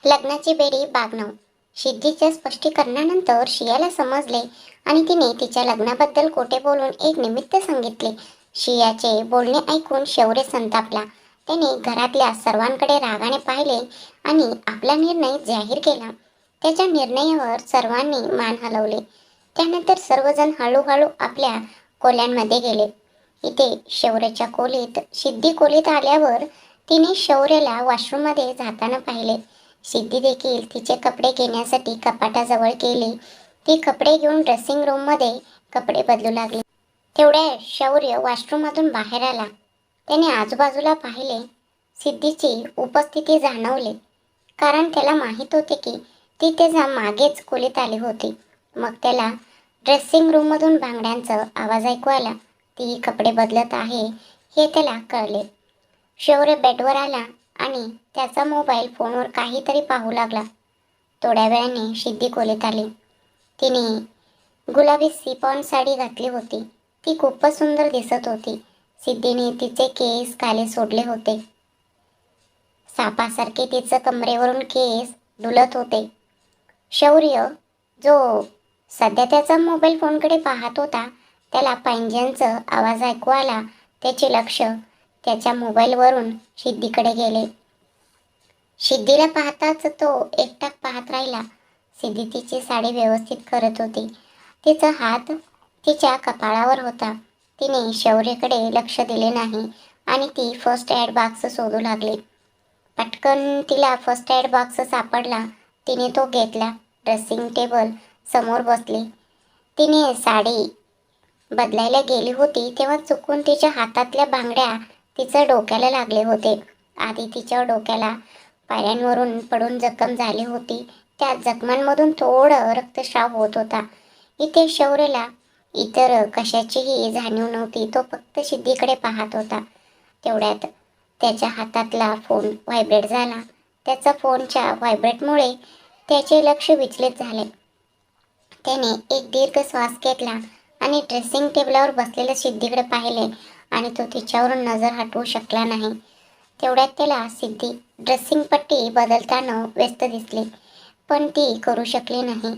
लग्नाची बेडी बागनव. सिद्धीच्या स्पष्टीकरणानंतर शियाला समजले आणि तिने तिच्या लग्नाबद्दल खोटे बोलून एक निमित्त सांगितले. शियाचे बोलणे ऐकून शौर्य संतापला. त्याने घरातल्या सर्वांकडे रागाने पाहिले आणि आपला निर्णय जाहीर केला. त्याच्या निर्णयावर सर्वांनी मान हलवले. त्यानंतर सर्वजण हळूहळू आपल्या खोल्यांमध्ये गेले. इथे शौर्याच्या खोलीत सिद्धी खोलीत आल्यावर तिने शौर्याला वॉशरूममध्ये जाताना पाहिले. सिद्धी देखील तिचे कपडे घेण्यासाठी कपाटाजवळ गेली. ती कपडे घेऊन ड्रेसिंग रूममध्ये कपडे बदलू लागली. तेवढ्या शौर्य वॉशरूममधून बाहेर आला. त्याने आजूबाजूला पाहिले. सिद्धीची उपस्थिती जाणवली, कारण त्याला माहीत होते की ती त्याच्या मागेच खोलीत आली होती. मग त्याला ड्रेसिंग रूममधून बांगड्यांचा आवाज ऐकू आला. ती कपडे बदलत आहे हे त्याला कळले. शौर्य बेडवर आला आणि त्याचा मोबाईल फोनवर काहीतरी पाहू लागला. थोड्या वेळाने सिद्धी खोलीत आली. तिने गुलाबी सिफॉन साडी घातली होती. ती खूपच सुंदर दिसत होती. सिद्धीने तिचे केस काले सोडले होते. सापासारखे तिचं कमरेवरून केस डुलत होते. शौर्य, जो सध्या त्याचा मोबाईल फोनकडे पाहत होता, त्याला पैंजणचा आवाज ऐकू आला. त्याचे लक्ष त्याच्या मोबाईलवरून सिद्धीकडे गेले. सिद्धीला पाहताच तो एकटाक पाहत राहिला. सिद्धी तिची साडी व्यवस्थित करत होती. तिचा हात तिच्या कपाळावर होता. तिने शौर्यकडे लक्ष दिले नाही आणि ती फर्स्ट एड बॉक्स शोधू लागली. पटकन तिला फर्स्ट एड बॉक्स सापडला. तिने तो घेतला. ड्रेसिंग टेबल समोर बसली. तिने साडी बदलायला गेली होती तेव्हा चुकून तिच्या हातातल्या बांगड्या तिच्या डोक्याला लागले होते. आधी तिच्या डोक्याला पायऱ्यांवरून पडून जखम झाली होती. त्या जखमांमधून थोडं रक्तस्राव होत होता. इथे शौर्यला इतर कशाचीही जाणीव नव्हती. तो फक्त सिद्धीकडे पाहत होता. तेवढ्यात त्याच्या हातातला फोन व्हायब्रेट झाला. त्याचा फोनच्या व्हायब्रेटमुळे त्याचे लक्ष विचलित झाले. त्याने एक दीर्घ श्वास घेतला आणि ड्रेसिंग टेबलावर बसलेल्या सिद्धीकडे पाहिले आणि तो तिच्यावरून नजर हटवू शकला नाही. तेवढ्यात त्याला सिद्धी ड्रेसिंग पट्टी बदलताना व्यस्त दिसली, पण ती करू शकली नाही,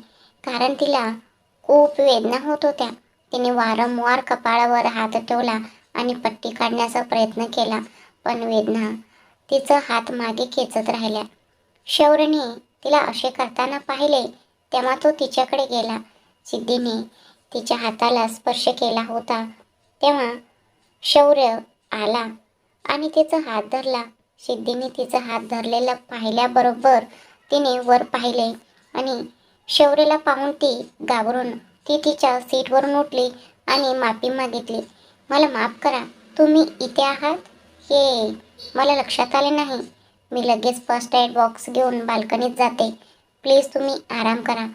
कारण तिला खूप वेदना होत होत्या. तिने वारंवार कपाळावर हात ठेवला आणि पट्टी काढण्याचा प्रयत्न केला, पण वेदना तिचा हात मागे खेचत राहिल्या. शौर्यने तिला असे करताना पाहिले तेव्हा तो तिच्याकडे गेला. सिद्धीने तिच्या हाताला स्पर्श केला होता तेव्हा शौर्य आला आणि तिचा हात धरला. सिद्धीने तिचा हात धरलेला पाहिल्याबरोबर तिने वर पाहिले आणि शौर्यला पाहून ती घाबरून तिच्या सीटवरून उठली आणि माफी मागितली. मला माफ करा, तुम्ही इथे आहात हे मला लक्षात आले नाही. मी लगेच फर्स्ट एड बॉक्स घेऊन बाल्कनीत जाते. प्लीज तुम्ही आराम करा,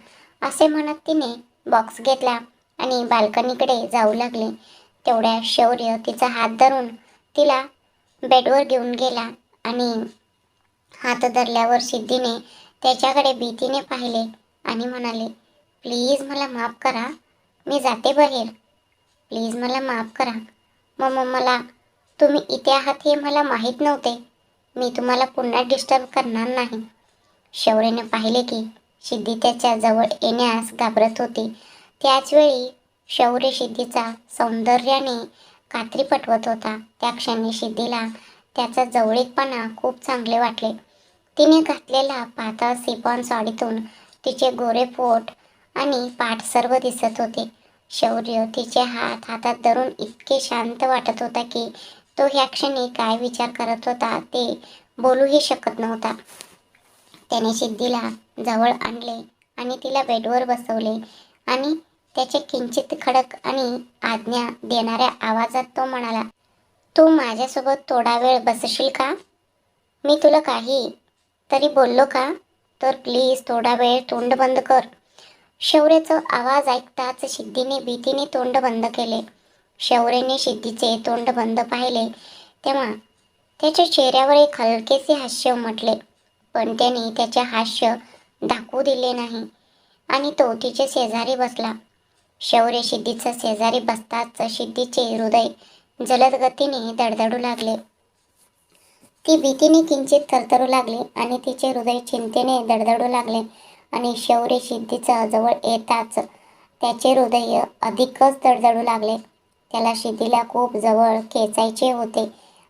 असे म्हणत तिने बॉक्स घेतला आणि बाल्कनीकडे जाऊ लागले. तेवढ्या शौर्य तिचा हात धरून तिला बेडवर घेऊन गेला आणि हात धरल्यावर सिद्धीने त्याच्याकडे भीतीने पाहिले आणि म्हणाले, प्लीज मला माफ करा, मी जाते बाहेर. प्लीज मला माफ करा. मला तुम्ही इथे आहात हे मला माहीत नव्हते. मी तुम्हाला पुन्हा डिस्टर्ब करणार नाही. शौर्यने पाहिले की सिद्धी त्याच्या जवळ येण्यास घाबरत होती. त्याचवेळी शौर्य सिद्धीचा सौंदर्याने खात्री पटवत होता. त्या क्षणी सिद्धीला त्याचा जवळीकपणा खूप चांगले वाटले. तिने घातलेला पातळ सिफॉन साडीतून तिचे गोरे पोट आणि पाठ सर्व दिसत होते. शौर्य तिचे हात हातात धरून इतके शांत वाटत होता की तो ह्या क्षणी काय विचार करत होता ते बोलूही शकत नव्हता. त्याने सिद्धीला जवळ आणले आणि तिला बेडवर बसवले आणि त्याचे किंचित खडक आणि आज्ञा देणाऱ्या आवाजात तो म्हणाला, तू माझ्यासोबत थोडा वेळ बसशील का? मी तुला काही तरी बोललो का? तर प्लीज थोडा वेळ तोंड बंद कर. शौर्याचा आवाज ऐकताच सिद्धीने भीतीने तोंड बंद केले. शौर्याने सिद्धीचे तोंड बंद पाहिले तेव्हा त्याच्या चेहऱ्यावर एक हलकेसे हास्य उमटले, पण त्याने त्याचे हास्य दाखवू दिले नाही आणि तो तिच्या शेजारी बसला. शौर्य सिद्धीच्या शेजारी बसताच सिद्धीचे हृदय जलद गतीने धडधडू लागले. ती भीतीने किंचित थरथरू लागली आणि तिचे हृदय चिंतेने धडधडू लागले आणि शौर्य सिद्धीचा जवळ येताच त्याचे हृदय अधिकच धडधडू लागले. त्याला सिद्धीला खूप जवळ खेचायचे होते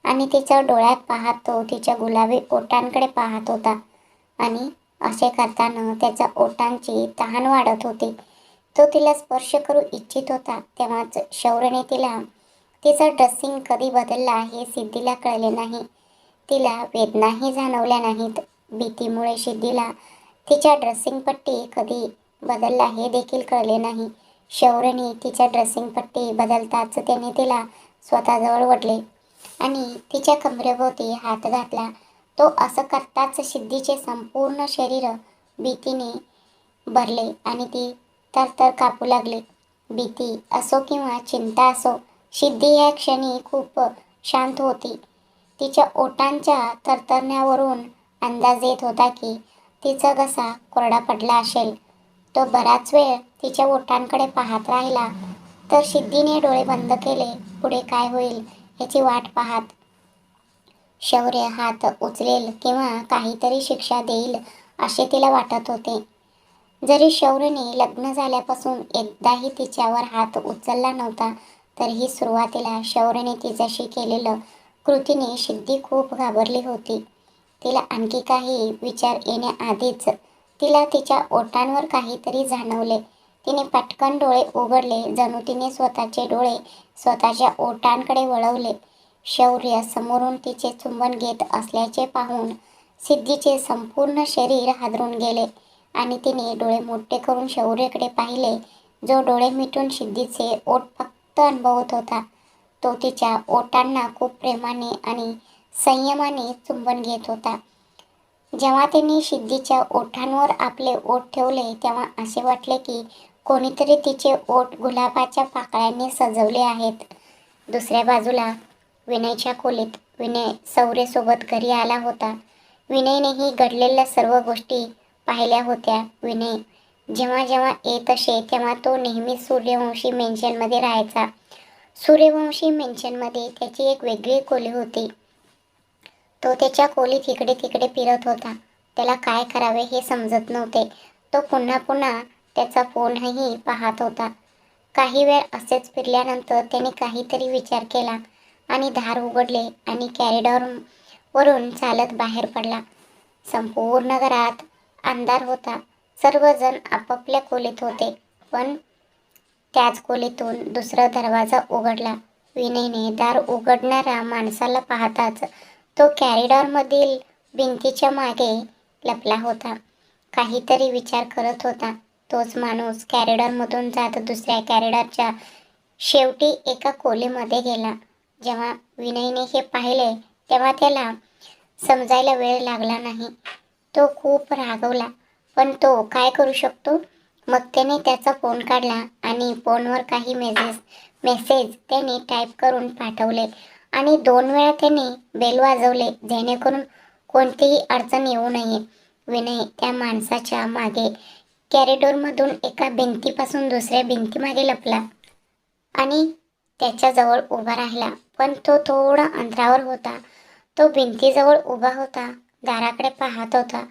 आणि तिच्या डोळ्यात पाहत तो तिच्या गुलाबी ओठांकडे पाहत होता आणि असे करताना त्याच्या ओठांची तहान वाढत होती. तो तिला स्पर्श करू इच्छित होता. तेव्हाच शौर्यने तिचा ड्रेसिंग कधी बदलला हे सिद्धीला कळले नाही. तिला वेदनाही जाणवल्या नाहीत. भीतीमुळे सिद्धीला तिच्या ड्रेसिंग पट्टी कधी बदलला हे देखील कळले नाही. शौर्यने तिच्या ड्रेसिंग पट्टी बदलताच त्याने तिला स्वतःजवळ ओढले आणि तिच्या कमरेभोवती हात घातला. तो असं करताच सिद्धीचे संपूर्ण शरीर भीतीने भरले आणि ती तर कापू लागली. भीती असो किंवा चिंता असो, सिद्धी या क्षणी खूप शांत होती. तिच्या ओठांच्या थरथरण्यावरून अंदाज येत होता की तिचा घसा कोरडा पडला असेल. तो बराच वेळ तिच्या ओठांकडे पाहत राहिला. तर सिद्धीने डोळे बंद केले. पुढे काय होईल याची वाट पाहत. शौर्य हात उचलेल किंवा काहीतरी शिक्षा देईल असे तिला वाटत होते. जरी शौर्यने लग्न झाल्यापासून एकदाही तिच्यावर हात उचलला नव्हता, तरीही सुरुवातीला शौर्यने तिच्याशी केलेलं कृतीने सिद्धी खूप घाबरली होती. तिला आणखी काही विचार येण्याआधीच तिला तिच्या ओठांवर काहीतरी जाणवले. तिने पटकन डोळे उघडले. जणू तिने स्वतःचे डोळे स्वतःच्या ओठांकडे वळवले. शौर्य समोरून तिचे चुंबन घेत असल्याचे पाहून सिद्धीचे संपूर्ण शरीर हादरून गेले आणि तिने डोळे मोठे करून शौर्यकडे पाहिले, जो डोळे मिटून सिद्धीचे ओठ फक्त अनुभवत होता. तो तिच्या ओठांना खूप प्रेमाने आणि संयमाने चुंबन घेत होता. जेव्हा त्यांनी सिद्धीच्या ओठांवर आपले ओठ ठेवले तेव्हा असे वाटले की कोणीतरी तिचे ओठ गुलाबाच्या पाकळ्यांनी सजवले आहेत. दुसऱ्या बाजूला विनयच्या खोलीत विनय शौर्यसोबत घरी आला होता. विनयनेही घडलेल्या सर्व गोष्टी पाहिल्या होत्या. विनय जेव्हा जेव्हा येत असे तेव्हा तो नेहमी सूर्यवंशी मेन्शनमध्ये राहायचा. सूर्यवंशी मेन्शनमध्ये त्याची एक वेगळी खोली होती. तो त्याच्या खोलीत इकडे तिकडे फिरत होता. त्याला काय करावे हे समजत नव्हते. तो पुन्हा पुन्हा त्याचा फोनही पाहत होता. काही वेळ असेच फिरल्यानंतर त्याने काहीतरी विचार केला आणि दार उघडले आणि कॉरिडॉरवरून चालत बाहेर पडला. संपूर्ण घरात अंधार होता. सर्वजण आपापल्या खोलीत होते. पण त्याच खोलीतून दुसरा दरवाजा उघडला. विनयने दार उघडणाऱ्या माणसाला पाहताच तो कॉरिडॉरमधील भिंतीच्या मागे लपला होता. काहीतरी विचार करत होता. तोच माणूस कॉरिडॉरमधून जात दुसऱ्या कॉरिडॉरच्या शेवटी एका खोलीमध्ये गेला. जेव्हा विनयने हे पाहिले तेव्हा त्याला समजायला वेळ लागला नाही. तो खूप रागावला, पण तो काय करू शकतो? मग त्याने त्याचा फोन काढला आणि फोनवर काही मेसेज त्याने टाईप करून पाठवले आणि 2 वेळा त्याने बेल वाजवले जेणेकरून कोणतीही अडचण येऊ नये. विनय त्या माणसाच्या मागे कॉरिडॉरमधून एका भिंतीपासून दुसऱ्या भिंतीमागे लपला आणि त्याच्याजवळ उभा राहिला. पण तो थोडा अंतरावर होता. तो भिंतीजवळ उभा होता, दाराकडे पाहत होता.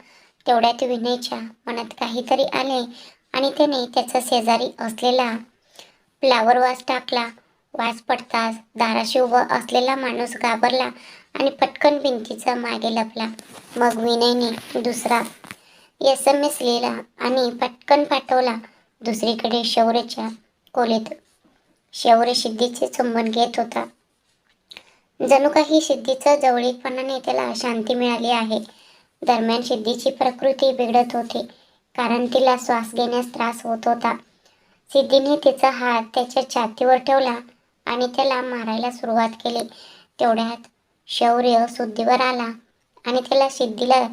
तेवढ्यात विनयच्या मनात काहीतरी आले आणि त्याने त्याच्या शेजारी असलेला फ्लावर वास टाकला. वास पडताच दाराशी उभा असलेला माणूस घाबरला आणि पटकन भिंतीचा मागे लपला. मग विनयने दुसरा SMS लिहिला आणि पटकन पाठवला. दुसरीकडे शौर्यच्या खोलीत शौर्य सिद्धीचे चुंबन घेत होता. जणू काही सिद्धीच्या जवळीकपणाने त्याला शांती मिळाली आहे. दरम्यान सिद्धीची प्रकृती बिघडत होती, कारण तिला श्वास घेण्यास त्रास होत होता. सिद्धीने तिचा हात त्याच्या छातीवर ठेवला आणि त्याला मारायला सुरुवात केली. तेवढ्यात शौर्य शुद्धीवर आला आणि त्याला सिद्धीला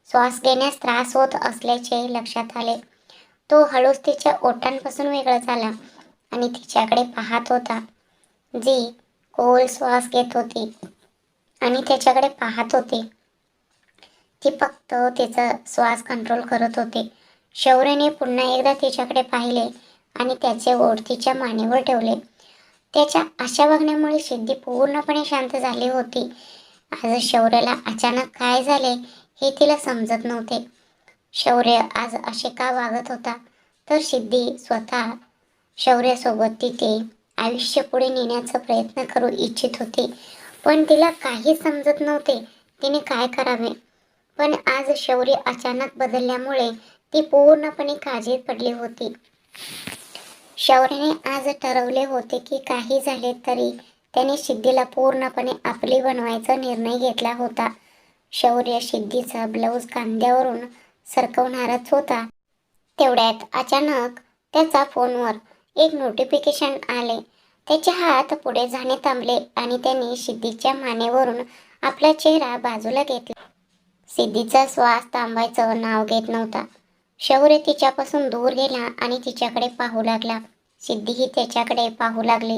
श्वास घेण्यास त्रास होत असल्याचे लक्षात आले. तो हळूच तिच्या ओठांपासून वेगळा झाला आणि तिच्याकडे पाहत होता, जी खोल श्वास घेत होती आणि त्याच्याकडे पाहत होती. ती फक्त तिचा श्वास कंट्रोल करत होती. शौर्यने पुन्हा एकदा तिच्याकडे पाहिले आणि त्याचे ओठ तिच्या मानेवर ठेवले. त्याच्या अशा वागण्यामुळे सिद्धी पूर्णपणे शांत झाली होती. आज शौर्याला अचानक काय झाले हे तिला समजत नव्हते. शौर्य आज असे का वागत होता? तर सिद्धी स्वतः शौर्यासोबत तिथे आयुष्य पुढे नेण्याचा प्रयत्न करू इच्छित होती, पण तिला काही समजत नव्हते तिने काय करावे. पण आज शौर्य अचानक बदलल्यामुळे ती पूर्णपणे काळजीत पडली होती. शौर्याने आज ठरवले होते की काही झाले तरी त्याने सिद्धीला पूर्णपणे आपली बनवायचा निर्णय घेतला होता. शौर्य सिद्धीचा ब्लाऊज खांद्यावरून सरकवणारच होता. तेवढ्यात अचानक त्याचा फोनवर एक नोटिफिकेशन आले. त्याचे हात पुढे जाणे थांबले आणि त्याने सिद्धीच्या मानेवरून आपला चेहरा बाजूला घेतला. सिद्धीचा श्वास थांबायचं नाव घेत नव्हता. शौर्य तिच्यापासून दूर गेला आणि तिच्याकडे पाहू लागला. सिद्धीही त्याच्याकडे पाहू लागली.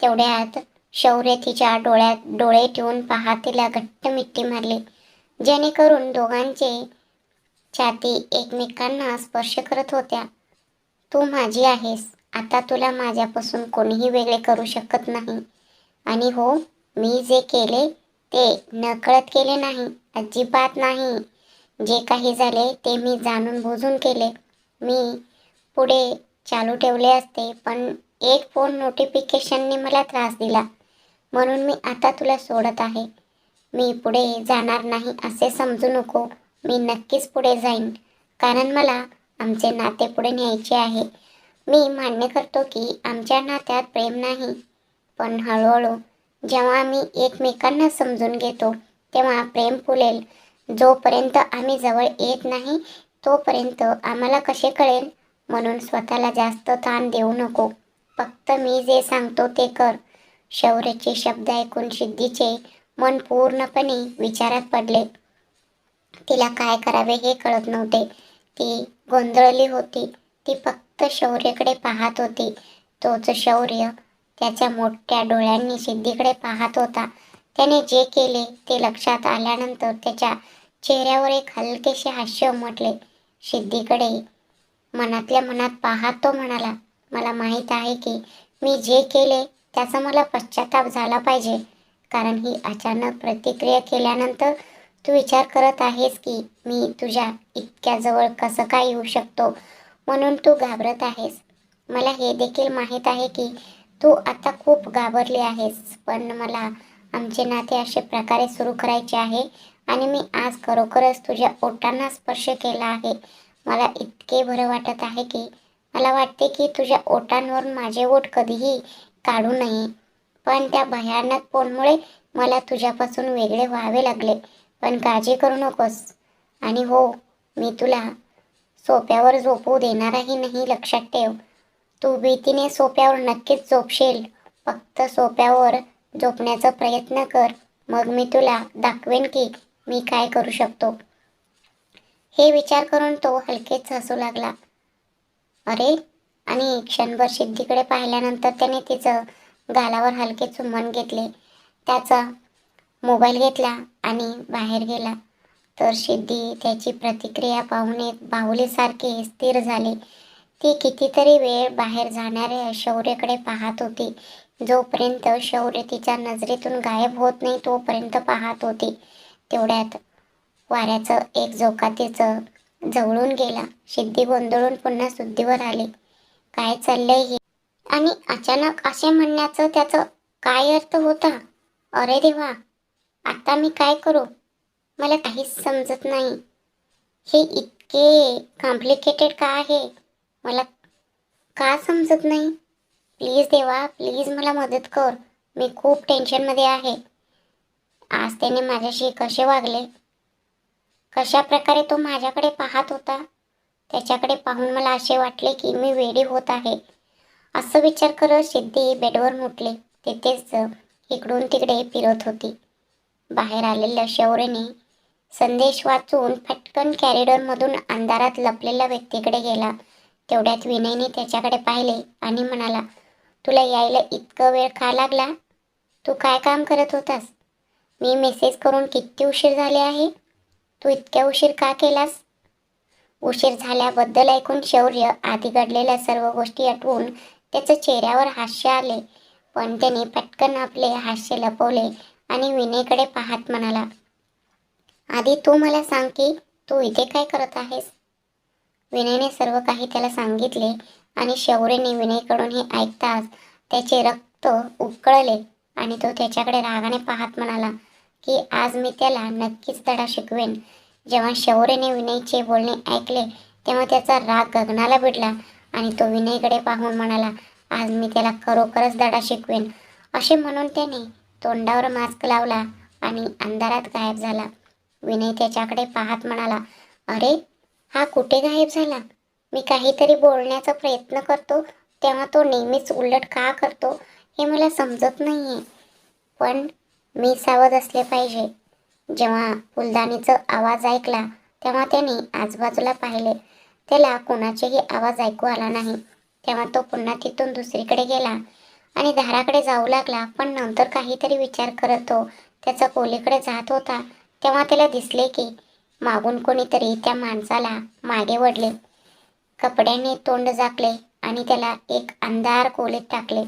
तेवढ्यात शौर्य तिच्या डोळ्यात डोळे ठेवून पाहत तिला घट्ट मिठी मारली, जेणेकरून दोघांचे छाती एकमेकांना स्पर्श करत होत्या. तू माझी आहेस, आता तुला माझ्यापासून कोणीही वेगळे करू शकत नाही. आणि हो, मी जे केले ते नकळत केले नाही, अजिबात नाही. जे काही झाले ते मी जाणून बुजून केले. मी पुढे चालू ठेवले असते, पण एक फोन नोटिफिकेशनने मला त्रास दिला, म्हणून मी आता तुला सोडत आहे. मी पुढे जाणार नाही असे समजू नको. मी नक्कीच पुढे जाईन, कारण मला आमचे नाते पुढे न्यायचे आहे. मी मान्य करतो की आमच्या नात्यात प्रेम नाही, पण हळूहळू जेव्हा आम्ही एकमेकांना समजून घेतो तेव्हा प्रेम फुलेल. जोपर्यंत आम्ही जवळ येत नाही तोपर्यंत आम्हाला कसे कळेल? म्हणून स्वतःला जास्त ताण देऊ नको. फक्त मी जे सांगतो ते कर. शौर्याचे शब्द ऐकून सिद्धीचे मन पूर्णपणे विचारात पडले. तिला काय करावे हे कळत नव्हते. ती गोंधळली होती. ती फक्त शौर्याकडे पाहत होती. तोच शौर्य त्याच्या मोठ्या डोळ्यांनी सिद्धीकडे पाहत होता. त्याने जे केले ते लक्षात आल्यानंतर त्याच्या चेहऱ्यावर एक हलकेसे हास्य उमटले. सिद्धीकडे मनातल्या मनात पाहत तो म्हणाला, मला माहीत आहे की मी जे केले त्याचा मला पश्चाताप झाला पाहिजे, कारण ही अचानक प्रतिक्रिया केल्यानंतर तू विचार करत आहेस की मी तुझ्या इतक्या जवळ कसं काय येऊ शकतो, म्हणून तू घाबरत आहेस. मला हे देखील माहीत आहे की तू आता खूप घाबरली आहेस, पण मला आमचे नाते अशा प्रकारे सुरू करायचे आहे आणि मी आज खरोखरच तुझ्या ओठांना स्पर्श केला आहे. मला इतके बरं वाटत आहे की मला वाटते की तुझ्या ओठांवरून माझे ओठ कधीही काढू नये, पण त्या भयानक फोनमुळे मला तुझ्यापासून वेगळे व्हावे लागले. पण काळजी करू नकोस. आणि हो, मी तुला सोफ्यावर झोपू देणारही नाही, लक्षात ठेव. तू भीतीने सोफ्यावर नक्कीच झोपशील. फक्त सोफ्यावर झोपण्याचा प्रयत्न कर, मग मी तुला दाखवेन की मी काय करू शकतो. हे विचार करून तो हलकेच हसू लागला. अरे, आणि क्षणभर सिद्धीकडे पाहिल्यानंतर त्याने तिचं गालावर हलके चुंबन घेतले. त्याचा मोबाईल घेतला आणि बाहेर गेला. तर सिद्धी त्याची प्रतिक्रिया पाहून एक बाहुलीसारखी स्थिर झाली. ती कितीतरी वेळ बाहेर जाणाऱ्या शौर्याकडे पाहत होती. जोपर्यंत शौर्य तिच्या नजरेतून गायब होत नाही तोपर्यंत पाहत होती. तेवढ्यात वाऱ्याचं एक झोका तिचं जवळून गेला. सिद्धी गोंधळून पुन्हा शुद्धीवर आली. काय चाललंय हे? आणि अचानक असे म्हणण्याचं त्याचं काय अर्थ होता? अरे देवा, आता मी काय करू? मला काहीच समजत नाही. हे इतके कॉम्प्लिकेटेड का आहे? मला का समजत नाही? प्लीज देवा, प्लीज मला मदत कर. मी खूप टेन्शनमध्ये आहे. आज त्याने माझ्याशी कसे वागले? कशा प्रकारे तो माझ्याकडे पाहत होता? त्याच्याकडे पाहून मला असे वाटले की मी वेडी होत आहे. असं विचार करत सिद्धी बेडवर उठली. तिथेच इकडून तिकडे फिरत होती. बाहेर आलेल्या शौर्यने संदेश वाचून पटकन कॅरिडॉरमधून अंधारात लपलेल्या व्यक्तीकडे गेला. तेवढ्यात विनयने त्याच्याकडे पाहिले आणि म्हणाला, तुला यायला इतकं वेळ का लागला? तू काय काम करत होतास? मी मेसेज करून किती उशीर झाले आहे? तू इतक्या उशीर का केलास? उशीर झाल्याबद्दल ऐकून शौर्य आधी घडलेल्या सर्व गोष्टी आठवून त्याच्या चेहऱ्यावर हास्य आले, पण त्याने पटकन आपले हास्य लपवले आणि विनयकडे पाहत म्हणाला, आधी तू मला सांग की तू इथे काय करत आहेस. विनयने सर्व काही त्याला सांगितले आणि शौर्यने विनयकडून हे ऐकताच त्याचे रक्त उकळले आणि तो त्याच्याकडे रागाने पाहत म्हणाला की आज मी त्याला नक्कीच धडा शिकवेन. जेव्हा शौर्यने विनयचे बोलणे ऐकले तेव्हा त्याचा राग गगनाला भिडला आणि तो विनयकडे पाहून म्हणाला, आज मी त्याला खरोखरच धडा शिकवेन. असे म्हणून त्याने तोंडावर मास्क लावला आणि अंधारात गायब झाला. विनय त्याच्याकडे पाहत म्हणाला, अरे हा कुठे गायब झाला. मी काहीतरी बोलण्याचा प्रयत्न करतो तेव्हा तो नेहमीच उलट का करतो हे मला समजत नाहीये. पण मी सावध असले पाहिजे. जेव्हा फुलदाणीचा आवाज ऐकला तेव्हा त्याने आजूबाजूला पाहिले. त्याला कोणाचेही आवाज ऐकू आला नाही. तेव्हा तो पुन्हा तिथून दुसरीकडे गेला आणि दाराकडे जाऊ लागला. पण नंतर काहीतरी विचार करत तो त्याचा खोलीकडे जात होता तेव्हा त्याला दिसले की मागून कोणीतरी त्या माणसाला मागे वळले, कपड्याने तोंड झाकले आणि त्याला एक अंधार खोलीत टाकले,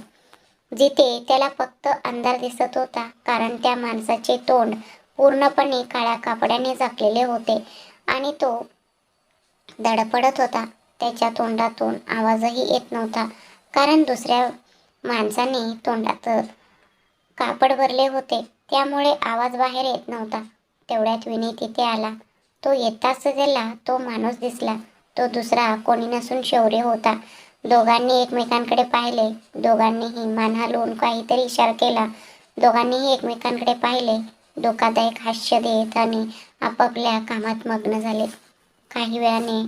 जिथे त्याला फक्त अंधार दिसत होता कारण त्या माणसाचे तोंड पूर्णपणे काळ्या कपड्याने झाकलेले होते आणि तो धडपडत होता. त्याच्या तोंडातून आवाजही येत नव्हता कारण दुसऱ्या माणसाने तोंडात कापड भरले होते, त्यामुळे आवाज बाहेर येत नव्हता. तेवढ्यात विनय तिथे आला. तो येताच त्याला तो माणूस दिसला. तो दुसरा कोणी नसून शौर्य होता. दोघांनी एकमेकांकडे पाहिले. दोघांनीही मान हलवून काहीतरी इशारा केला. दोघांनीही एकमेकांकडे पाहिले, धोकादायक हास्य देत आणि आपापल्या कामात मग्न झाले. काही वेळाने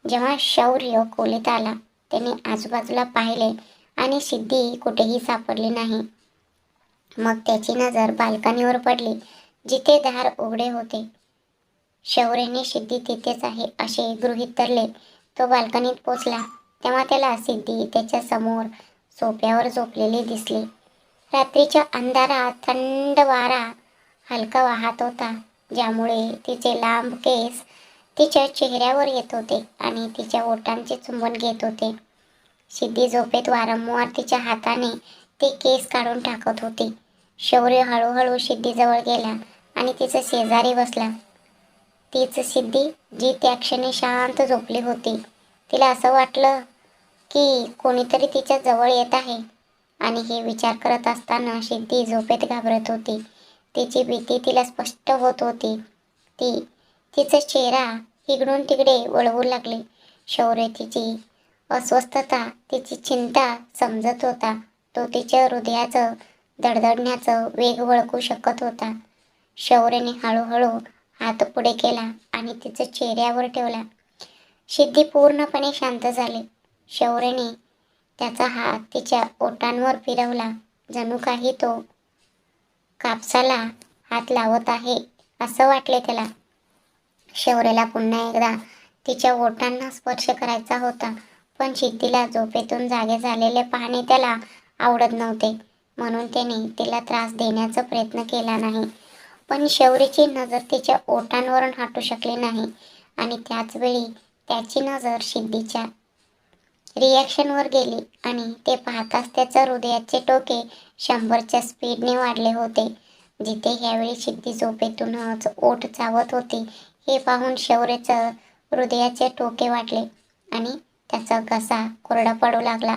जेव्हा शौर्य खोलीत आला त्याने आजूबाजूला पाहिले आणि सिद्धी कुठेही सापडली नाही. मग त्याची नजर बाल्कनीवर पडली जिथे दार उघडे होते. शौर्यने सिद्धी तिथेच आहे असे गृहीत धरले. तो बाल्कनीत पोचला तेव्हा त्याला सिद्धी त्याच्या समोर सोफ्यावर झोपलेली दिसली. रात्रीच्या अंधारात थंड वारा हलका वाहत होता, ज्यामुळे तिचे लांब केस तिच्या चेहऱ्यावर येत होते आणि तिच्या ओठांचे चुंबन घेत होते. सिद्धी झोपेत वारंवार तिच्या हाताने ते केस काढून टाकत होती. शौर्य हळूहळू सिद्धीजवळ गेला आणि तिचा शेजारी बसला. तीच सिद्धी जी त्या क्षणी शांत झोपली होती. तिला असं वाटलं की कोणीतरी तिच्या जवळ येत आहे आणि हे विचार करत असताना सिद्धी झोपेत घाबरत होती. तिची भीती तिला स्पष्ट होत होती. तिचा चेहरा इकडून तिकडे वळवू लागले. शौर्य तिची अस्वस्थता, तिची चिंता समजत होता. तो तिच्या हृदयाचं धडधडण्याचं वेग ओळखू शकत होता. शौर्यने हळूहळू हात पुढे केला आणि तिच्या चेहऱ्यावर ठेवला. सिद्धी पूर्णपणे शांत झाली. शौर्यने त्याचा हात तिच्या ओठांवर फिरवला, जणू काही तो कापसाला हात लावत आहे असं वाटले त्याला. शौर्यला पुन्हा एकदा तिच्या ओठांना स्पर्श करायचा होता, पण सिद्धीला झोपेतून जागे झालेले पाहणे त्याला आवडत नव्हते, म्हणून त्याने तिला त्रास देण्याचा प्रयत्न केला नाही. पण शौर्याची नजर तिच्या ओठांवरून हटू शकली नाही आणि त्याच वेळी त्याची नजर सिद्धीच्या रिॲक्शनवर गेली आणि ते पाहताच त्याच्या हृदयाचे टोके 100च्या स्पीडने वाढले होते. जिथे ह्यावेळी सिद्धी झोपेतूनच ओठ चावत होती हे पाहून शौर्याचं हृदयाचे टोके वाढले आणि त्याचा घसा कोरडा पडू लागला.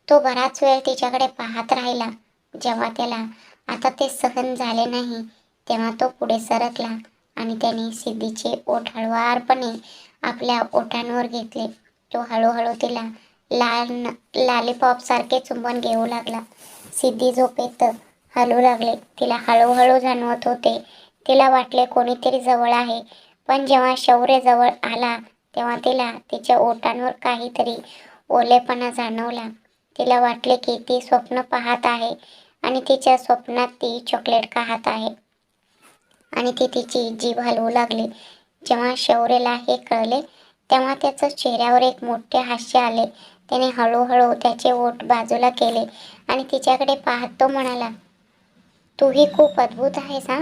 तो बराच वेळ तिच्याकडे पाहत राहिला. जेव्हा त्याला आता ते सहन झाले नाही तेव्हा तो पुढे सरकला आणि त्याने सिद्धीचे ओठ हळुवारपणे आपल्या ओठांवर घेतले. तो हळूहळू तिला लॉलीपॉप सारखे चुंबन घेऊ लागला. सिद्धी झोपेत हलू लागले. तिला हळूहळू जाणवत होते. तिला वाटले कोणीतरी जवळ आहे. पण जेव्हा शौर्य जवळ आला तेव्हा तिला तिच्या ओठांवर काहीतरी ओलेपणा जाणवला. तिला वाटले की ती स्वप्न पाहत आहे आणि तिच्या स्वप्नात ती चॉकलेट खात आहे आणि ती तिची जीभ हलवू लागली. जेव्हा शौर्यला हे कळले तेव्हा त्याच्या चेहऱ्यावर एक मोठे हास्य आले. त्याने हळूहळू त्याचे ओठ बाजूला केले आणि तिच्याकडे पाहत तो म्हणाला, तूही खूप अद्भुत आहेस हा.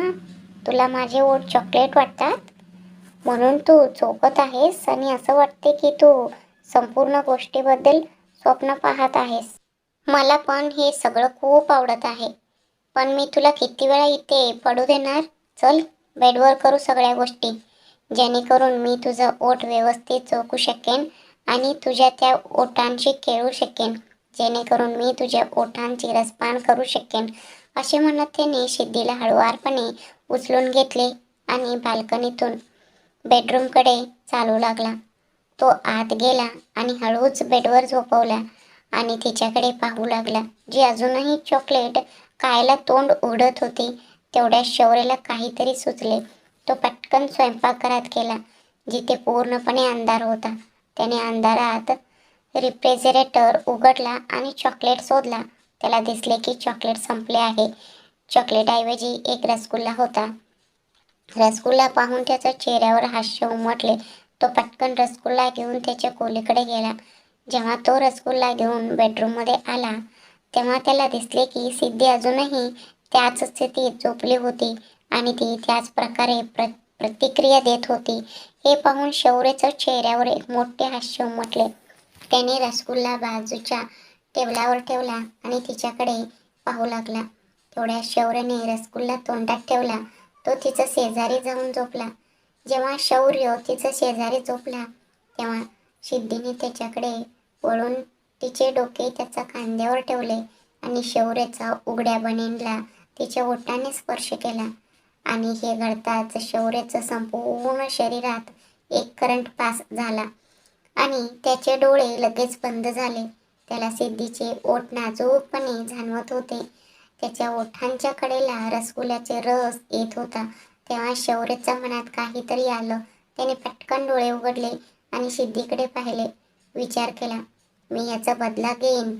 तुला माझे ओठ चॉकलेट वाटतात म्हणून तू चोखत आहेस आणि असं वाटते की तू संपूर्ण गोष्टीबद्दल स्वप्न पाहत आहेस. मला पण हे सगळं खूप आवडत आहे. पण मी तुला किती वेळा इथे पडू देणार? चल, बेडवर करू सगळ्या गोष्टी, जेणेकरून मी तुझं ओठ व्यवस्थित चोखू शकेन आणि तुझ्या त्या ओठांशी खेळू शकेन, जेणेकरून मी तुझ्या ओठांची रसपान करू शकेन. असे म्हणत त्याने सिद्धीला हळुवारपणे उचलून घेतले आणि बाल्कनीतून बेडरूमकडे चालू लागला. तो आत गेला आणि हळूच बेडवर झोपवला आणि तिच्याकडे पाहू लागला, जी अजूनही चॉकलेट खायला तोंड उघडत होती. तेवढ्या शौर्याला काहीतरी सुचले. तो पटकन स्वयंपाकघरात गेला, जिथे पूर्णपणे अंधार होता. त्याने अंधारात रेफ्रिजरेटर उघडला आणि चॉकलेट शोधला. त्याला दिसले की चॉकलेट संपले आहे. चॉकलेटऐवजी एक रसगुल्ला होता. रसगुल्ला पाहून त्याच्या चेहऱ्यावर हास्य उमटले. तो पटकन रसगुल्ला घेऊन त्याच्या खोलीकडे गेला. जेव्हा तो रसगुल्ला घेऊन बेडरूममध्ये आला, तेव्हा त्याला दिसले की सिद्धी अजूनही त्याच स्थितीत झोपली होती आणि ती त्याच प्रकारे प्रतिक्रिया देत होती. हे पाहून शौर्यच्या चेहऱ्यावर एक मोठे हास्य उमटले. त्याने रसगुल्ला बाजूच्या टेबलावर ठेवला आणि तिच्याकडे पाहू लागला. थोड्या शौर्याने रसगुल्ला तोंडात ठेवला. तो तिच्या शेजारी जाऊन झोपला. जेव्हा शौर्य तिच्या शेजारी झोपला, तेव्हा सिद्धीने त्याच्याकडे वळून तिचे डोके त्याच्या खांद्यावर ठेवले आणि शौर्याचा उघड्या बनीनला तिच्या ओठाने स्पर्श केला. आणि हे घडताच शौर्याचं संपूर्ण शरीरात एक करंट पास झाला आणि त्याचे डोळे लगेच बंद झाले. त्याला सिद्धीचे ओठ नाजूकपणे जाणवत होते. त्याच्या ओठांच्या कडेला रसगुल्ल्याचे रस येत होता. तेव्हा शौर्याच्या मनात काहीतरी आलं. त्याने पटकन डोळे उघडले आणि सिद्धीकडे पाहिले. विचार केला, मी याचा बदला घेईन,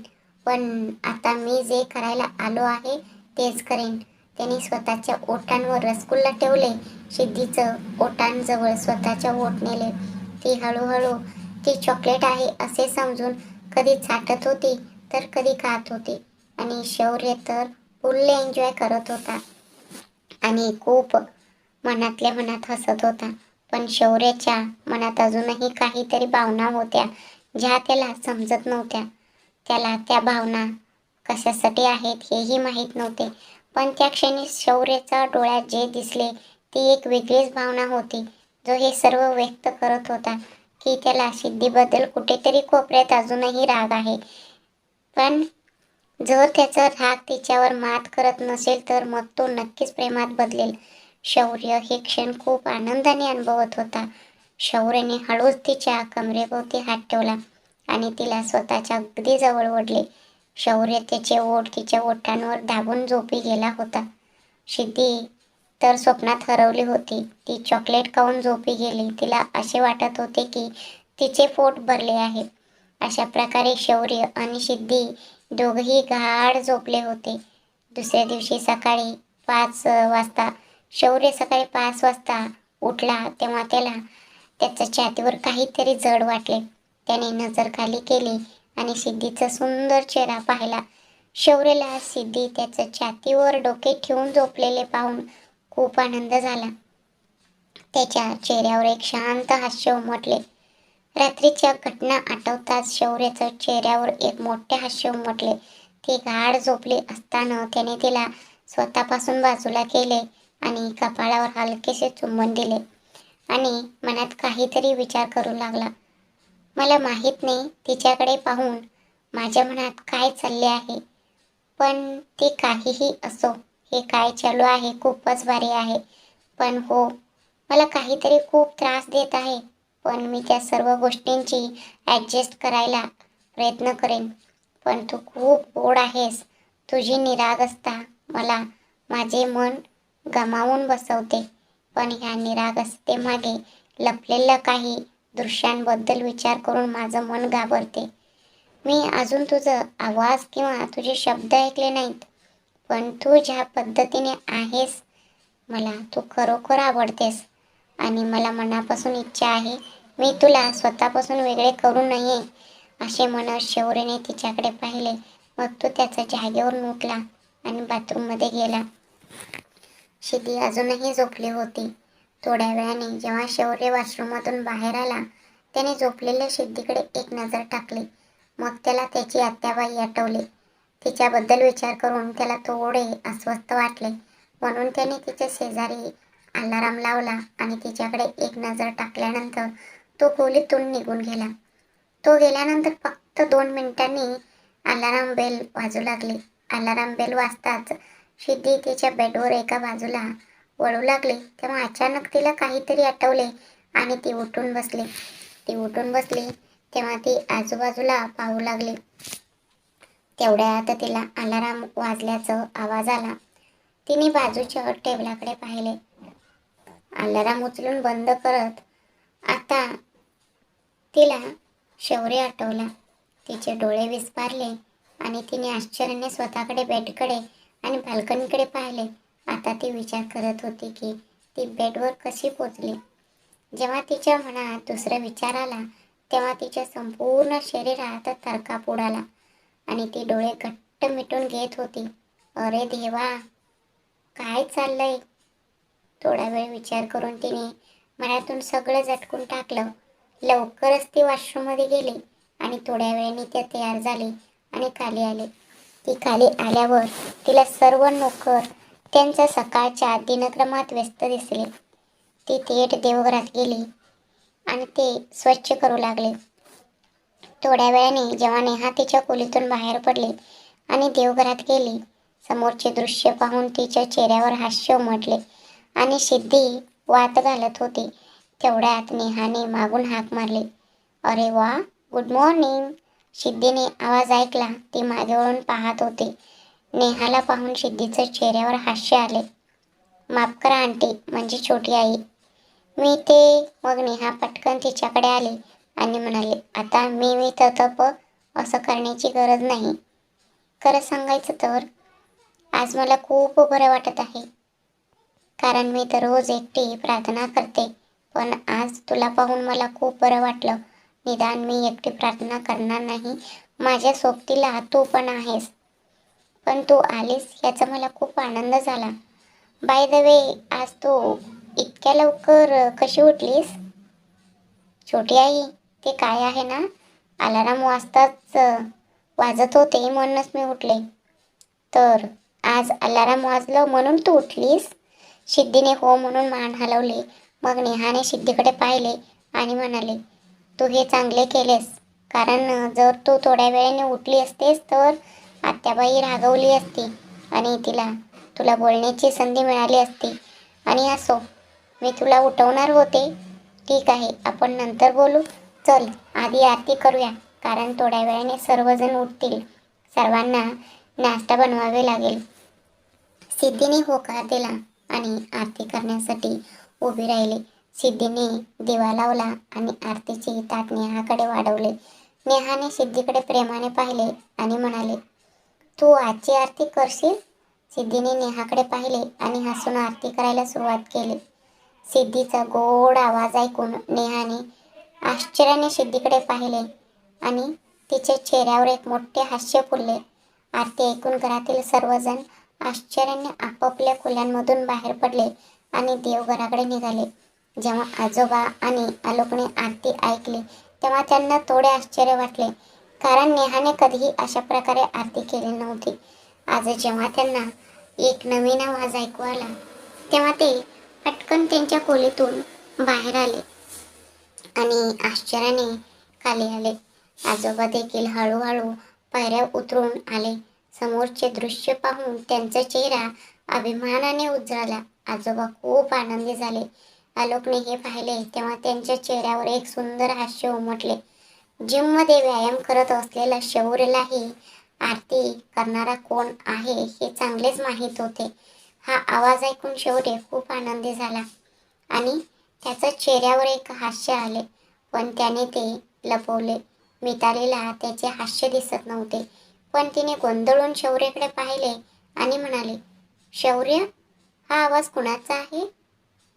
पण आता मी जे करायला आलो आहे तेच करेन. त्याने स्वतःच्या ओठांवर रसगुल्ला ठेवले. सिद्धीचं ओठांजवळ स्वतःच्या ओठ नेले. ती हळूहळू ती चॉकलेट आहे असे समजून कधी चाटत होती तर कधी खात होती आणि शौर्य तर फुल्ल एन्जॉय करत होता आणि खूप मनातल्या मनात हसत होता. पण शौर्याच्या मनात अजूनही काहीतरी भावना होत्या, ज्या त्याला समजत नव्हत्या. त्याला त्या भावना कशासाठी आहेत हेही माहीत नव्हते. पण त्या क्षणी शौर्याच्या डोळ्यात जे दिसले ती एक वेगळीच भावना होती, जो हे सर्व व्यक्त करत होता की त्याला सिद्धीबद्दल कुठेतरी कोपऱ्यात अजूनही राग आहे. पण जर त्याचा राग तिच्यावर मात करत नसेल तर मग तो नक्कीच प्रेमात बदलेल. शौर्य हे क्षण खूप आनंदाने अनुभवत होता. शौर्याने हळूच तिच्या कमरेभोवती हात ठेवला आणि तिला स्वतःच्या अगदी जवळ ओढले. शौर्य त्याचे ओठ तिच्या ओठांवर दाबून झोपी गेला होता. सिद्धी तर स्वप्नात हरवली होती. ती चॉकलेट खाऊन झोपी गेली. तिला असे वाटत होते की तिचे पोट भरले आहे. अशा प्रकारे शौर्य आणि सिद्धी दोघंही गाढ झोपले होते. दुसऱ्या दिवशी सकाळी 5 वाजता शौर्य सकाळी 5 वाजता उठला, तेव्हा त्याला त्याच्या छातीवर काहीतरी जड वाटले. त्याने नजर खाली केली आणि सिद्धीचा सुंदर चेहरा पाहिला. शौर्यला सिद्धी त्याच्या छातीवर डोके ठेवून झोपलेले पाहून खूप आनंद झाला. त्याच्या चेहऱ्यावर एक शांत हास्य उमटले. रात्रीच्या घटना आठवताच शौर्याच्या चेहऱ्यावर एक मोठे हास्य उमटले. ती गाढ झोपली असताना त्याने तिला स्वतःपासून बाजूला केले आणि कपाळावर हलकेसे चुंबन दिले आणि मनात काहीतरी विचार करू लागला. मला माहीत नाही तिच्याकडे पाहून माझ्या मनात काय चालले आहे, पण ते काहीही असो, हे काय चालू आहे खूपच भारी आहे. पण हो, मला काहीतरी खूप त्रास देत आहे, पण मी त्या सर्व गोष्टींची ॲडजस्ट करायला प्रयत्न करेन. पण तू खूप गोड आहेस. तुझी निरागसता मला माझे मन गमावून बसवते. पण ह्या निरागसतेमागे लपलेल्या काही दृश्यांबद्दल विचार करून माझं मन घाबरते. मी अजून तुझा आवाज किंवा तुझे शब्द ऐकले नाहीत, पण तू ज्या पद्धतीने आहेस, मला तू खरोखर आवडतेस आणि मला मनापासून इच्छा आहे मी तुला स्वतःपासून वेगळे करू नये. असे म्हणत शौर्यने तिच्याकडे पाहिले. मग तो त्याच्या जागेवरून उठला आणि बाथरूममध्ये गेला. सिद्धी अजूनही झोपली होती. थोड्या वेळाने जेव्हा शौर्य वॉशरूममधून बाहेर आला, त्याने झोपलेल्या सिद्धीकडे एक नजर टाकली. मग त्याला त्याची आत्याबाई आठवली. तिच्याबद्दल विचार करून त्याला थोडे अस्वस्थ वाटले. म्हणून त्याने तिच्या शेजारी अलाराम लावला आणि तिच्याकडे एक नजर टाकल्यानंतर तो खोलीतून निघून गेला. तो गेल्यानंतर फक्त 2 मिनिटांनी अलाराम बेल वाजू लागली. अलाराम बेल वाजताच सिद्धी तिच्या बेडवर एका बाजूला वळू लागली. तेव्हा अचानक तिला काहीतरी आठवले आणि ती उठून बसली. तेव्हा ती आजूबाजूला पाहू लागली. तेवढ्यात तिला अलाराम वाजल्याचा आवाज आला. तिने बाजूच्या टेबलाकडे पाहिले. अलाराम उचलून बंद करत आता तिला शौर्य आठवला. तिचे डोळे विस्फारले आणि तिने आश्चर्याने स्वतःकडे, बेडकडे आणि बाल्कनीकडे पाहिले. आता ती विचार करत होती की ती बेडवर कशी पोचली. जेव्हा तिच्या मनात दुसरा विचार आला तेव्हा तिच्या संपूर्ण शरीरात थरकाप उडाला आणि ती डोळे घट्ट मिटून घेत होती. अरे देवा, काय चाललंय? थोडा वेळ विचार करून तिने मनातून सगळं झटकून टाकलं. लवकरच ती वॉशरूममध्ये गेली आणि थोड्या वेळाने ती तयार झाली आणि खाली आली. ती खाली आल्यावर तिला सर्व नोकर त्यांच्या सकाळच्या दिनक्रमात व्यस्त दिसले. ती थेट देवघरात गेली आणि ते स्वच्छ करू लागले. थोड्या वेळाने जेव्हा नेहा तिच्या खोलीतून बाहेर पडली आणि देवघरात गेली, समोरचे दृश्य पाहून तिच्या चेहऱ्यावर हास्य उमटले आणि सिद्धी वात घालत होती. तेवढ्यात नेहाने मागून हाक मारली. अरे वा, गुड मॉर्निंग. सिद्धीने आवाज ऐकला. ती मागे वळून पाहत होती. नेहाला पाहून सिद्धीच्या चेहऱ्यावर हास्य आले. माफ करा आंटी, म्हणजे छोटी आई. मी ते. मग नेहा पटकन तिच्याकडे आली आणि म्हणाली, आता मी तप असं करण्याची गरज नाही. खरं सांगायचं तर आज मला खूप बरं वाटत आहे. कारण मी तर रोज एकटी प्रार्थना करते, पण आज तुला पाहून मला खूप बरं वाटलं. निदान मी एकटी प्रार्थना करणार नाही, माझ्या सोबतीला तू पण आहेस. पण तू आलीस याचा मला खूप आनंद झाला. बाय द वे, आज तू इतक्या लवकर कशी उठलीस? छोटी आई, ते काय आहे ना, अलाराम वाजत होते म्हणूनच मी उठले. तर आज अलाराम वाजलं म्हणून तू उठलीस? सिद्धीने हो म्हणून मान हलवली. मग नेहाने सिद्धीकडे पाहिले आणि म्हणाले, तू हे चांगले केलेस. कारण जर तू थोड्या वेळाने उठली असतेस तर आत्याबाई रागवली असती आणि तुला बोलण्याची संधी मिळाली असती. आणि असो, मी तुला उठवणार होते. ठीक आहे, आपण नंतर बोलू. चल, आधी आरती करूया, कारण थोड्या वेळाने सर्वजण उठतील. सर्वांना नाश्ता बनवावे लागेल. सिद्धीने होकार दिला आणि आरती करण्यासाठी उभी राहिली. सिद्धीने दिवा लावला आणि आरतीचे ताट नेहाकडे वाढवले. नेहाने सिद्धीकडे प्रेमाने पाहिले आणि म्हणाले, तू आजची आरती करशील? सिद्धीने नेहाकडे पाहिले आणि हसून आरती करायला सुरुवात केली. सिद्धीचा गोड आवाज ऐकून नेहाने आश्चर्याने सिद्धीकडे पाहिले आणि तिच्या चेहऱ्यावर एक मोठे हास्य फुलले. आरती ऐकून घरातील सर्वजण आश्चर्याने आपापल्या खोल्यांमधून बाहेर पडले आणि देवघराकडे निघाले. जेव्हा आजोबा आणि आलोकने आरती ऐकली तेव्हा त्यांना थोडे आश्चर्य वाटले, कारण नेहाने कधीही अशा प्रकारे आरती केली नव्हती. आज जेव्हा त्यांना एक नवीन आवाज ऐकू आला तेव्हा ते पटकन त्यांच्या खोलीतून बाहेर आले आणि आश्चर्याने खाली आले. आजोबा देखील हळूहळू पायऱ्या उतरून आले. समोरचे दृश्य पाहून त्यांचा चेहरा अभिमानाने उजळला. आजोबा खूप आनंदी झाले. आलोकने हे पाहिले तेव्हा त्यांच्या चेहऱ्यावर एक सुंदर हास्य उमटले. जिममध्ये व्यायाम करत असलेल्या शौर्यलाही आरती करणारा कोण आहे हे चांगलेच माहीत होते. हा आवाज ऐकून शौर्य खूप आनंदी झाला आणि त्याच्या चेहऱ्यावर एक हास्य आले, पण त्याने ते लपवले. मितालीला त्याचे हास्य दिसत नव्हते, पण तिने गोंधळून शौर्यकडे पाहिले आणि म्हणाले, शौर्य, हा आवाज कुणाचा आहे?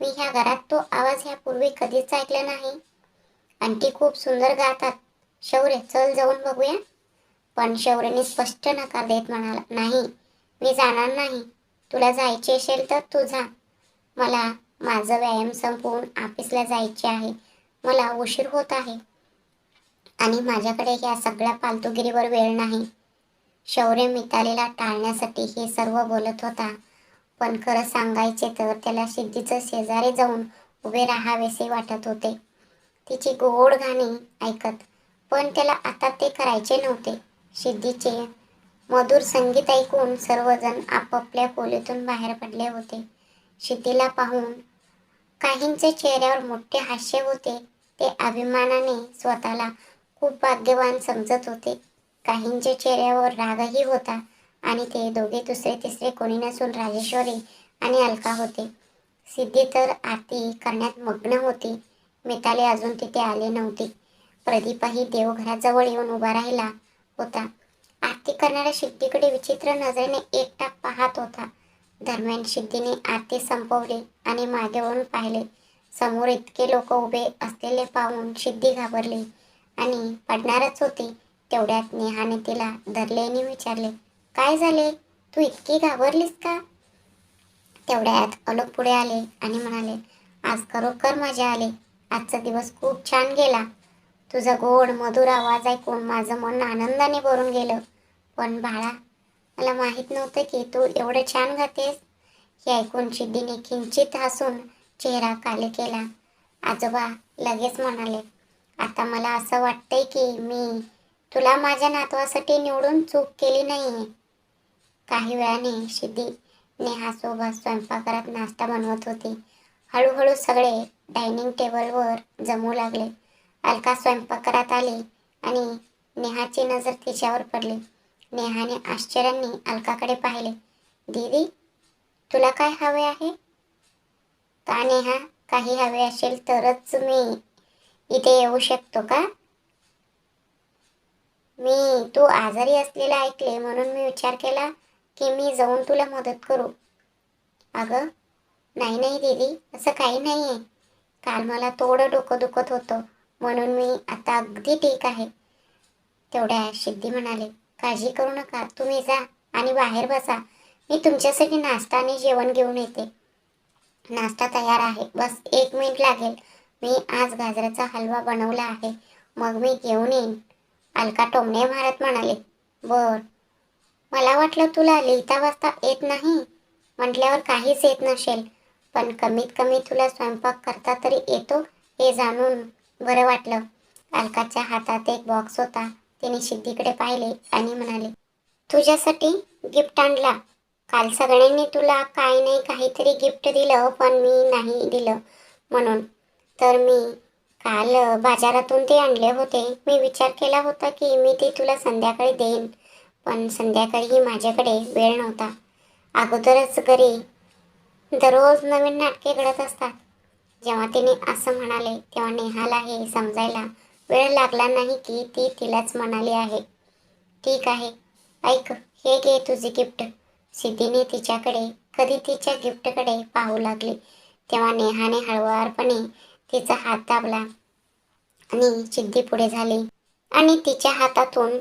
मी ह्या घरात तो आवाज ह्यापूर्वी कधीच ऐकला नाही. आंटी खूप सुंदर गातात. शौर्य, चल जाऊन बघूया. पण शौर्यने स्पष्ट नकार देत म्हणाला, नाही, मी जाणार नाही. तुला जायचे असेल तर तू जा. मला माझा व्यायाम संपवून ऑफिसला जायचे आहे. मला उशीर होत आहे आणि माझ्याकडे ह्या सगळ्या फालतूगिरीवर वेळ नाही. शौर्य मितालीला टाळण्यासाठी हे सर्व बोलत होता, पण खरं सांगायचे तर त्याला सिद्धीचं शेजारी जाऊन उभे राहावेसे वाटत होते, तिची गोड गाणी ऐकत. पण त्याला आता ते करायचे नव्हते. सिद्धीचे मधुर संगीत ऐकून सर्वजण आपापल्या खोलीतून बाहेर पडले होते. सिद्धीला पाहून काहींचे चेहऱ्यावर मोठे हास्य होते. ते अभिमानाने स्वतःला खूप भाग्यवान समजत होते. काहींच्या चेहऱ्यावर रागही होता आणि ते दोघे दुसरे तिसरे कोणी नसून राजेश्वरी आणि अलका होते. सिद्धी तर आरती करण्यात मग्न होती. मिताली अजून तिथे आली नव्हती. प्रदीपही देवघराजवळ येऊन उभा राहिला होता. आरती करणाऱ्या सिद्धीकडे विचित्र नजरेने एकटाक पाहत होता. दरम्यान सिद्धीने आरती संपवली आणि मागे वळून पाहिले. समोर इतके लोक उभे असलेले पाहून सिद्धी घाबरली आणि पडणारच होती. तेवढ्यात नेहाने तिला धरले आणि विचारले, काय झाले? तू इतकी घाबरलीस का? तेवढ्यात अलोक पुढे आले आणि म्हणाले, आज खरोखर मजा आली. आजचा दिवस खूप छान गेला. तुझा गोड मधुर आवाज ऐकून माझं मन आनंदाने भरून गेलं. पण बाळा, मला माहीत नव्हतं की तू एवढं छान गातेस. हे ऐकून सिद्धीने किंचित हसून चेहरा काले केला. आजोबा लगेच म्हणाले, आता मला असं वाटतंय की मी तुला माझ्या नातवासाठी निवडून चूक केली नाहीये. काही वेळाने सिद्धी नेहासोबत स्वयंपाकघरात नाश्ता बनवत होती. हळूहळू सगळे डायनिंग टेबलवर जमू लागले. अलका स्वयंपाकघरात आली आणि नेहाची नजर तिच्यावर पडली. नेहाने आश्चर्याने अलकाकडे पाहिले. दीदी, तुला काय हवे आहे? का नेहा, काही हवे असेल तरच मी इथे येऊ शकतो का? मी तू आजारी असलेला ऐकले म्हणून मी विचार केला की मी जाऊन तुला मदत करू. अगं नाही नाही दीदी, असं काही नाही आहे. काल मला थोडं डोकं दुखत होतं म्हणून मी आता अगदी ठीक आहे. तेवढ्या सिद्धी म्हणाले, काळजी करू नका, तुम्ही जा आणि बाहेर बसा. मी तुमच्यासाठी नाश्ता आणि जेवण घेऊन येते. नाश्ता तयार आहे, बस 1 मिनिट लागेल. मी आज गाजराचा हलवा बनवला आहे, मग मी घेऊन येईन. अलका टोमणे मारत म्हणाले, बर. मला वाटलं तुला लिहिता वाचता येत नाही म्हटल्यावर काहीच येत नसेल, पण कमीत कमी तुला स्वयंपाक करता तरी येतो हे जाणून बरं वाटलं. अलकाच्या हातात एक बॉक्स होता. तिने सिद्धीकडे पाहिले आणि म्हणाले, तुझ्यासाठी गिफ्ट आणला. काल सगळ्यांनी तुला काही नाही काहीतरी गिफ्ट दिलं पण मी नाही दिलं म्हणून तर मी काल बाजारातून ते आणले होते. मी विचार केला होता की मी ते तुला संध्याकाळी देईन, पण संध्याकाळी माझ्याकडे वेळ नव्हता. अगोदरच घरी दररोज नवीन नाटके घडत असतात. जेव्हा तिने असं म्हणाले तेव्हा नेहाला हे समजायला वेळ लागला नाही की ती तिलाच म्हणाली आहे. ठीक आहे, ऐक, हे घे तुझे गिफ्ट. सिद्धीने तिच्याकडे कधी तिच्या गिफ्टकडे पाहू लागली तेव्हा नेहाने हळुवारपणे तिचा हात दाबला आणि सिद्धी पुढे झाली आणि तिच्या हातातून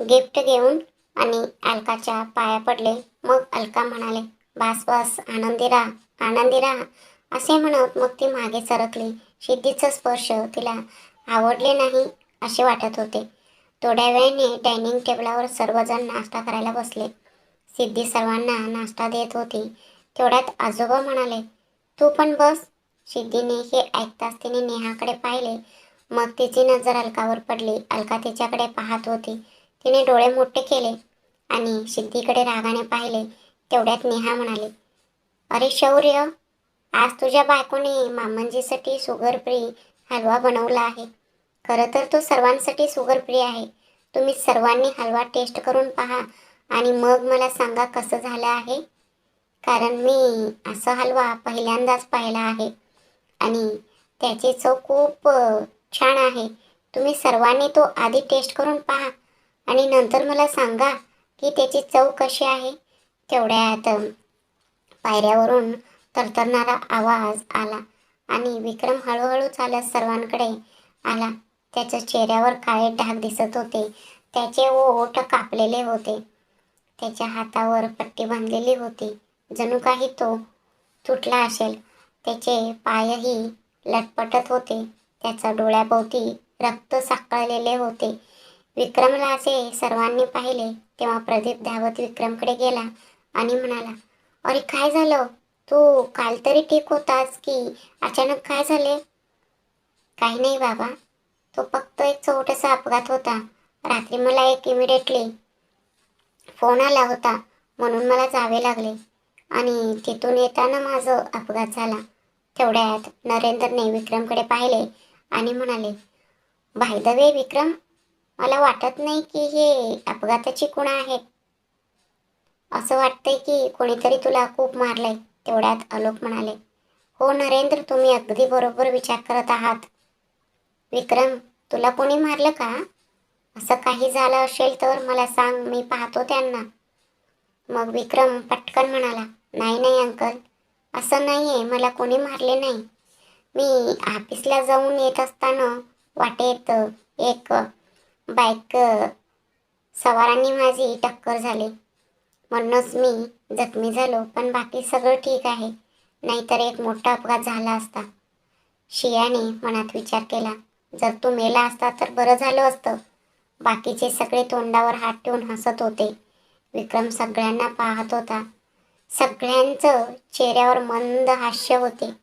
गिफ्ट घेऊन आणि अलकाच्या पाया पडले. मग अलका म्हणाले, बस बस, आनंदी राहा आनंदी राहा असे म्हणत मग ती मागे सरकली. सिद्धीचा स्पर्श तिला आवडले नाही असे वाटत होते. थोड्या वेळाने डायनिंग टेबलावर सर्वजण नाश्ता करायला बसले. सिद्धी सर्वांना नाश्ता देत होती. तेवढ्यात आजोबा म्हणाले, तू पण बस. सिद्धीने हे ऐकताच तिने नेहाकडे पाहिले. मग तिची नजर अलकावर पडली. अलका तिच्याकडे पाहत होती. तिने डोळे मोठे केले आणि सिद्धीकडे रागाने पाहिले. तेवढ्यात नेहा म्हणाली, अरे शौर्य, आज तुझ्या बायकोने मामंजीसाठी शुगर फ्री हलवा बनवला आहे. खरं तर तो सर्वांसाठी शुगर फ्री आहे. तुम्ही सर्वांनी हलवा टेस्ट करून पहा आणि मग मला सांगा कसं झालं आहे. कारण मी असा हलवा पहिल्यांदाच पाहिला आहे आणि त्याची चव खूप छान आहे. तुम्ही सर्वांनी तो आधी टेस्ट करून पहा आणि नंतर मला सांगा की त्याची चव कशी आहे. तेवढ्यात पायऱ्यावरून तरतरणारा आवाज आला आणि विक्रम हळूहळू चालत सर्वांकडे आला. त्याच्या चेहऱ्यावर काळे डाग दिसत होते. त्याचे ओठ कापलेले होते. त्याच्या हातावर पट्टी बांधलेली होती. जणू काही तो तुटला असेल. त्याचे पायही लटपटत होते. त्याच्या डोळ्याभोवती रक्त साकळलेले होते. विक्रमला असे सर्वांनी पाहिले तेव्हा प्रदीप धावत विक्रमकडे गेला आणि म्हणाला, अरे काय झालं? तू काल तरी ठीक होतास की अचानक काय झाले? काही नाही बाबा, तो फक्त एक छोटासा अपघात होता. रात्री मला एक इमिडिएटली फोन आला होता म्हणून मला जावे लागले आणि तिथून येताना माझं अपघात झाला. तेवढ्यात नरेंद्रने विक्रमकडे पाहिले आणि म्हणाले, बाय द वे विक्रम, मला वाटत नाही की हे अपघाताची खुणा आहे. असं वाटतंय की कोणीतरी तुला खूप मारलंय. तेवढ्यात आलोक म्हणाले, हो नरेंद्र, तुम्ही अगदी बरोबर विचार करत आहात. विक्रम, तुला कोणी मारलं का? असं काही झालं असेल तर मला सांग, मी पाहतो त्यांना. मग विक्रम पटकन म्हणाला, नाही नाही अंकल, असं नाही आहे, मला कोणी मारले नाही. मी ऑफिसला जाऊन येत असताना वाटेत एक बाईक सवारांनी माझी टक्कर झाली म्हणूनच मी जखमी झालो, पण बाकी सगळं ठीक आहे. नाहीतर एक मोठा अपघात झाला असता. शियाने मनात विचार केला, जर तू मेला असता तर बरं झालं असतं. बाकीचे सगळे तोंडावर हात ठेवून हसत होते. विक्रम सगळ्यांना पाहत होता. सगळ्यांचं चेहऱ्यावर मंद हास्य होते.